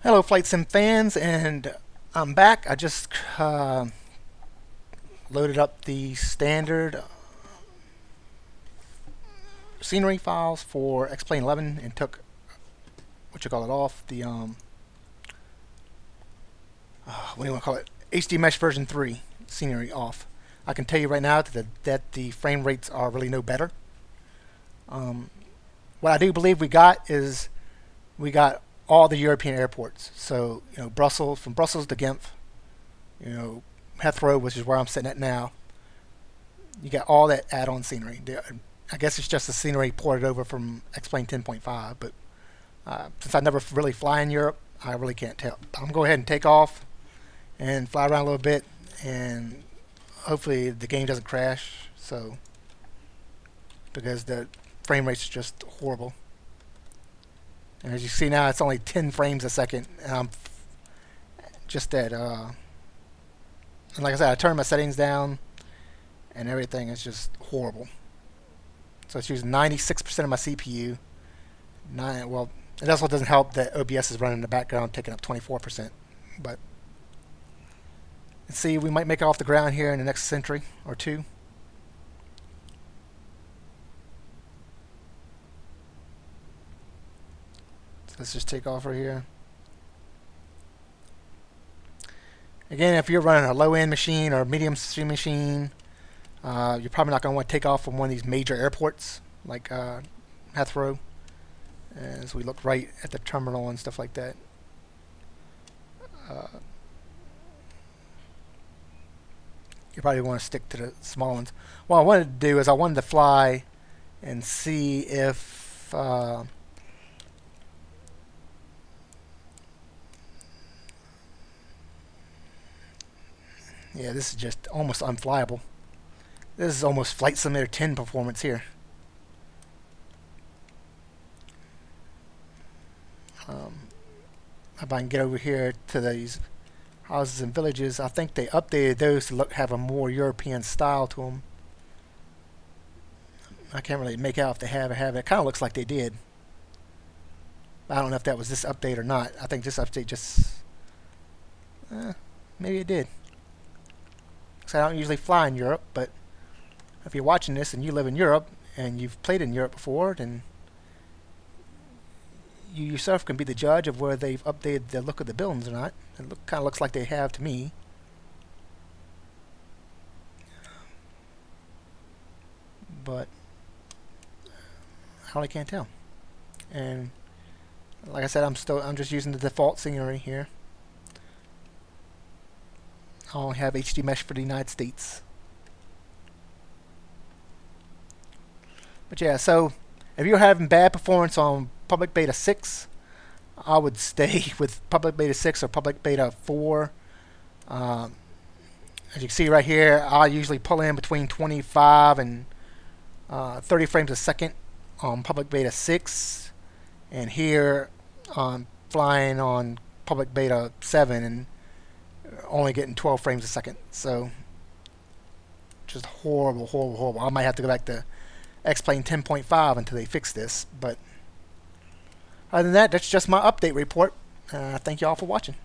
Hello, Flight Sim fans, and I'm back. I just loaded up the standard scenery files for X-Plane 11 and took off the what do you want to call it, HD Mesh version 3 scenery off. I can tell you right now that the frame rates are really no better. What I do believe we got is we got all the European airports. So Brussels, from Brussels to Genf, Heathrow, which is where I'm sitting at now. You got all that add-on scenery. I guess it's just the scenery ported over from X-Plane 10.5, but since I never really fly in Europe, I really can't tell. I'm going to go ahead and take off and fly around a little bit, and hopefully the game doesn't crash. So, because the frame rate's just horrible. And as you see now, it's only 10 frames a second, and I'm just at, and like I said, I turned my settings down, and everything is just horrible. So it's using 96% of my CPU. Well, it also doesn't help that OBS is running in the background, taking up 24%. But let's see, we might make it off the ground here in the next century or two. So let's just take off right here. Again, if you're running a low-end machine or a medium stream machine, you're probably not going to want to take off from one of these major airports like Heathrow, as we look right at the terminal and stuff like that. You probably want to stick to the small ones. What I wanted to do is I wanted to fly and see if yeah, this is just almost unflyable. This is almost Flight Simulator 10 performance here. If I can get over here to these houses and villages, I think they updated those to have a more European style to them. I can't really make out if they have or haven't. It kind of looks like they did. I don't know if that was this update or not. I think this update just maybe it did. So I don't usually fly in Europe, but if you're watching this and you live in Europe and you've played in Europe before, then you yourself can be the judge of whether they've updated the look of the buildings or not. It kind of looks like they have to me. But I really can't tell. And like I said, I'm just using the default scenery here. I only have HD mesh for the United States. But yeah, so if you're having bad performance on Public Beta 6, I would stay with Public Beta 6 or Public Beta 4. As you can see right here, I usually pull in between 25 and 30 frames a second on Public Beta 6. And here I'm flying on Public Beta 7 and only getting 12 frames a second. So just horrible, horrible, horrible. I might have to go back to X-Plane 10.5 until they fix this. But other than that, that's just my update report. Thank you all for watching.